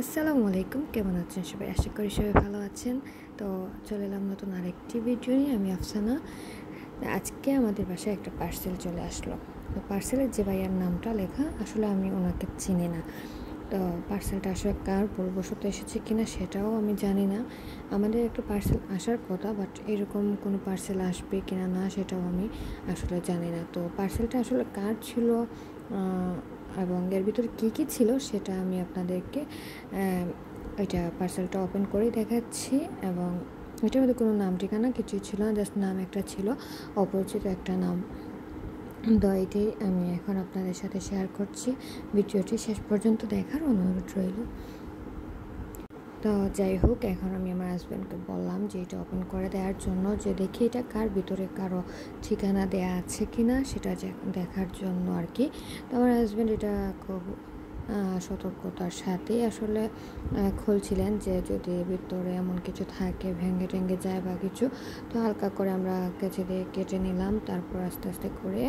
আসসালামু আলাইকুম, কেমন আছেন সবাই? আশা করি সবাই ভালো আছেন। তো চলে এলাম নতুন আরেকটি ভিডিও নিয়ে। আমি আফসানা। আজকে আমাদের বাসায় একটা পার্সেল চলে আসলো। তো পার্সেলের যে ভাইয়ার নামটা লেখা, আসলে আমি ওনাকে চিনি না। তো পার্সেলটা আসলে কার ভুলবশত এসেছে কিনা সেটাও আমি জানি না। আমাদের একটা পার্সেল আসার কথা, বাট এরকম কোনো পার্সেল আসবে কিনা না সেটাও আমি আসলে জানি না। তো পার্সেলটা আসলে কার ছিল এবং এর ভিতরে কী কী ছিল সেটা আমি আপনাদেরকে এটা পার্সেলটা ওপেন করেই দেখাচ্ছি। এবং এটার মধ্যে কোনো নাম ঠিকানা কিছুই ছিল না, জাস্ট নাম একটা ছিল, অপরিচিত একটা নাম। তো এটাই আমি এখন আপনাদের সাথে শেয়ার করছি। ভিডিওটি শেষ পর্যন্ত দেখার অনুরোধ রইল। তো যাই হোক, এখন আমি আমার হাজব্যান্ডকে বললাম যে এটা ওপেন করে দেওয়ার জন্য, যে দেখি এটা কার ভিতরে কারো ঠিকানা দেয়া আছে কি না সেটা দেখার জন্য আর কি। তো আমার হাজব্যান্ড এটা খুব সতর্কতার সাথেই আসলে খুলছিলেন, যে যদি ভিতরে এমন কিছু থাকে, ভেঙে টেঙ্গে যায় বা কিছু, তো হালকা করে আমরা কেচে দিয়ে কেটে নিলাম। তারপর আস্তে আস্তে করে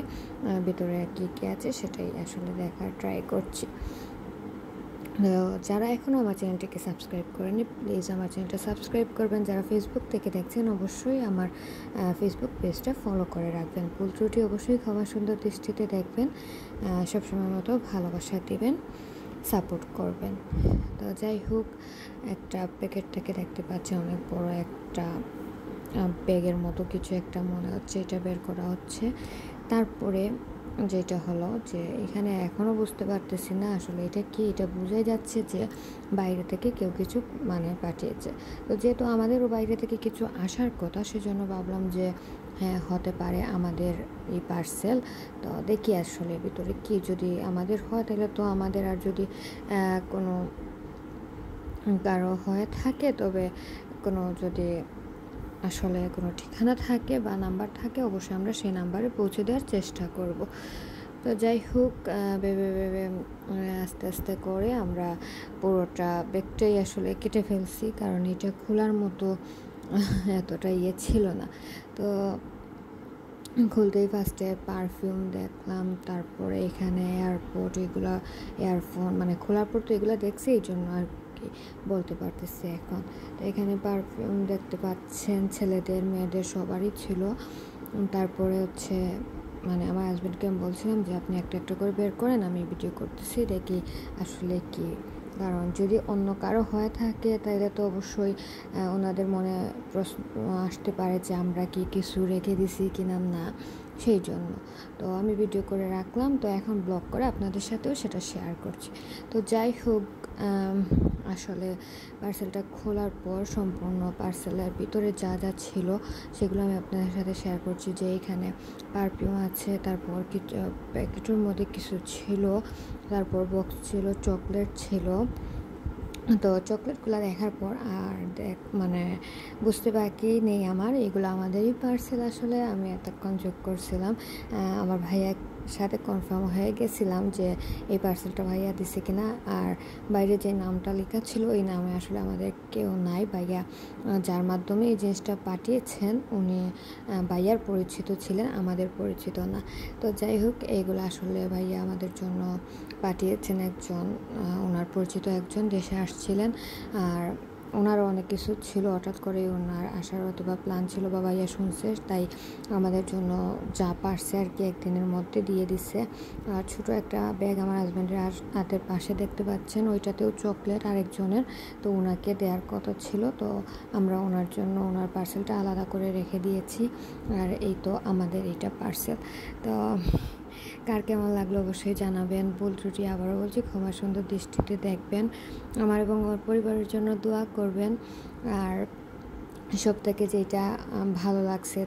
ভিতরে কী কী আছে সেটাই আসলে দেখার ট্রাই করছি। যারা এখনও আমার চ্যানেলটিকে সাবস্ক্রাইব করেনি, প্লিজ আমার চ্যানেলটা সাবস্ক্রাইব করবেন। যারা ফেসবুক থেকে দেখছেন, অবশ্যই আমার ফেসবুক পেজটা ফলো করে রাখবেন। ভুল ত্রুটি অবশ্যই ক্ষমা সুন্দর দৃষ্টিতে দেখবেন, সবসময় মতো ভালোবাসা দিবেন, সাপোর্ট করবেন। তো যাই হোক, একটা প্যাকেট থেকে দেখতে পাচ্ছেন অনেক বড় একটা ব্যাগের মতো কিছু একটা মনে হচ্ছে, এটা বের করা হচ্ছে। তারপরে যেটা হলো যে এখানে এখনও বুঝতে পারতেছি না আসলে এটা কি। এটা বোঝাই যাচ্ছে যে বাইরে থেকে কেউ কিছু পাঠিয়েছে। তো যেহেতু আমাদেরও বাইরে থেকে কিছু আসার কথা, সেজন্য ভাবলাম যে হ্যাঁ, হতে পারে আমাদের এই পার্সেল। তো দেখি আসলে ভিতরে কি, যদি আমাদের হয় তাহলে তো আমাদের, আর যদি কোনো কারো হয়ে থাকে, তবে কোনো যদি আসলে কোনো ঠিকানা থাকে বা নাম্বার থাকে, অবশ্যই আমরা সেই নাম্বারে পৌঁছে দেওয়ার চেষ্টা করব। তো যাই হোক, ভেবে ভেবে আস্তে আস্তে করে আমরা পুরোটা ব্যাগটাই আসলে কেটে ফেলছি, কারণ এটা খোলার মতো এতটা ছিল না। তো খুলতেই ফার্স্টে পারফিউম দেখলাম, তারপরে এখানে এয়ারপোর্ট, এগুলো ইয়ারফোন, মানে খোলার পর তো এগুলো দেখছি, এই জন্য আর কি বলতে পারতেছি এখন। তো এখানে পারফিউম দেখতে পাচ্ছেন, ছেলেদের মেয়েদের সবারই ছিল। তারপরে হচ্ছে মানে আমার হাজব্যান্ডকে আমি বলছিলাম যে আপনি একটা একটা করে বের করেন, আমি ভিডিও করতেছি, দেখি আসলে কি। কারণ যদি অন্য কারো হয়ে থাকে তাহলে তো অবশ্যই ওনাদের মনে প্রশ্ন আসতে পারে যে আমরা কি কিছু রেখে দিছি কিনা না, সেই জন্য। তো আমি ভিডিও করে রাখলাম, তো এখন ব্লগ করে আপনাদের সাথেও সেটা শেয়ার করছি। তো যাই হোক, আসলে পার্সেলটা খোলার পর সম্পূর্ণ পার্সেলের ভিতরে যা যা ছিল সেগুলো আমি আপনাদের সাথে শেয়ার করছি। যে এখানে পারফিউম আছে, তারপর কিছু প্যাকেটের মধ্যে কিছু ছিল, তারপর বক্স ছিল, চকলেট ছিল। তো চকলেটগুলো দেখার পর আর মানে বুঝতে বাকি নেই আমার, এগুলো আমাদেরই পার্সেল। আসলে আমি এতক্ষণ যোগ করছিলাম, আমার ভাইয়ার সাথে কনফার্ম হয়ে গেছিলাম যে এই পার্সেলটা ভাইয়া দিছে কিনা। আর বাইরে যে নামটা লেখা ছিল, এই নামে আসলে আমাদের কেউ নাই। ভাইয়া যার মাধ্যমে এই জিনিসটা পাঠিয়েছেন, উনি ভাইয়ার পরিচিত ছিলেন, আমাদের পরিচিত না। তো যাই হোক, এইগুলো আসলে ভাইয়া আমাদের জন্য পাঠিয়েছেন, একজন ওনার পরিচিত একজন দেশে আসছিলেন। আর ওনারও অনেক কিছু ছিল, হঠাৎ করে ওনার আসার হয়তো বা প্ল্যান ছিল, বা ভাইয়া শুনছে, তাই আমাদের জন্য যা পারছে আর কি একদিনের মধ্যে দিয়ে দিছে। আর ছোটো একটা ব্যাগ আমার হাজব্যান্ডের হাতের পাশে দেখতে পাচ্ছেন, ওইটাতেও চকলেট আরেকজনের, তো ওনাকে দেওয়ার কথা ছিল। তো আমরা ওনার জন্য ওনার পার্সেলটা আলাদা করে রেখে দিয়েছি। আর এই তো আমাদের এইটা পার্সেল। তো কার কেমন লাগলো অবশ্যই জানাবেন। ভুল ত্রুটি আবারও বলছি ক্ষমা সুন্দর দৃষ্টিতে দেখবেন, আমার এবং আমার পরিবারের জন্য দোয়া করবেন। আর সব থেকে যেটা ভালো লাগছে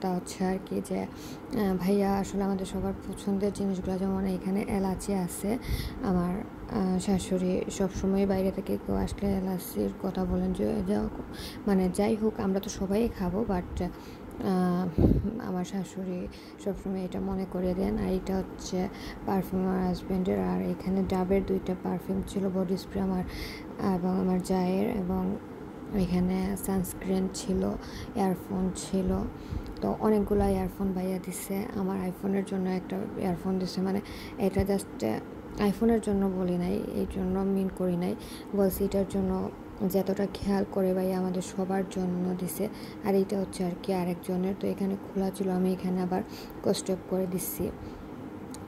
তা হচ্ছে আর কি, যে ভাইয়া আসলে আমাদের সবার পছন্দের জিনিসগুলো, যেমন এখানে এলাচি আছে। আমার শাশুড়ি সবসময় বাইরে থেকে কেউ আসলে এলাচির কথা বলেন, যে মানে যাই হোক, আমরা তো সবাই খাবো, বাট আমার শাশুড়ি সবসময় এটা মনে করে দেন। আর এটা হচ্ছে পারফিউম আমার হাজব্যান্ডের। আর এখানে ডাবের 2টা পারফিউম ছিল, বডি স্প্রে আমার এবং আমার জায়ের, এবং এখানে সানস্ক্রিন ছিল, ইয়ারফোন ছিল। তো অনেকগুলো ইয়ারফোন ভাইয়া দিছে। আমার আইফোনের জন্য একটা ইয়ারফোন দিছে, মানে এটা জাস্ট আইফোনের জন্য বলি নাই, এই জন্য মিন করি নাই, বলছি এটার জন্য যতটা খেয়াল করে ভাই আমাদের সবার জন্য দিছে। আর এটা হচ্ছে আর কি আরেকজনের, তো এখানে খোলা ছিল, আমি এখানে আবার কস্টেপ করে দিচ্ছি,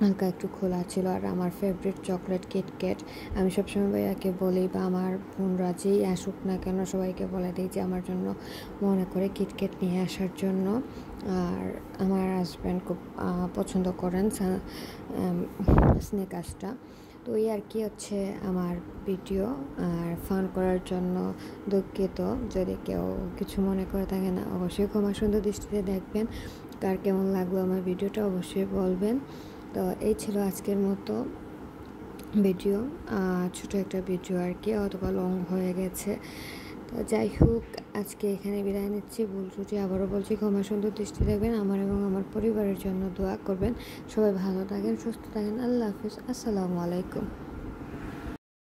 হালকা একটু খোলা ছিল। আর আমার ফেভারিট চকলেট কিটক্যাট, আমি সবসময় ভাইয়াকে বলি বা আমার বোনরা যেই আসুক না কেন সবাইকে বলে দিই যে আমার জন্য মনে করে কিটক্যাট নিয়ে আসার জন্য। আর আমার হাজব্যান্ড খুব পছন্দ করেন স্নেকার্সটা। তো এই আর কি হচ্ছে আমার ভিডিও, আর ফান করার জন্য দুঃখিত যদি কেউ কিছু মনে করে থাকে না, অবশ্যই ক্ষমা সুন্দর দৃষ্টিতে দেখবেন। কার কেমন লাগলো আমার ভিডিওটা অবশ্যই বলবেন। তো এই ছিল আজকের মতো ভিডিও, ছোটো একটা ভিডিও আর কি, অথবা লং হয়ে গেছে। তো যাই হোক, আজকে এখানে বিদায় নিচ্ছি। ভুল ত্রুটি আবারও বলছি ক্ষমা সুন্দর দৃষ্টি দেখবেন, আমার এবং আমার পরিবারের জন্য দোয়া করবেন। সবাই ভালো থাকেন, সুস্থ থাকেন। আল্লাহ হাফিজ, আসসালামু আলাইকুম।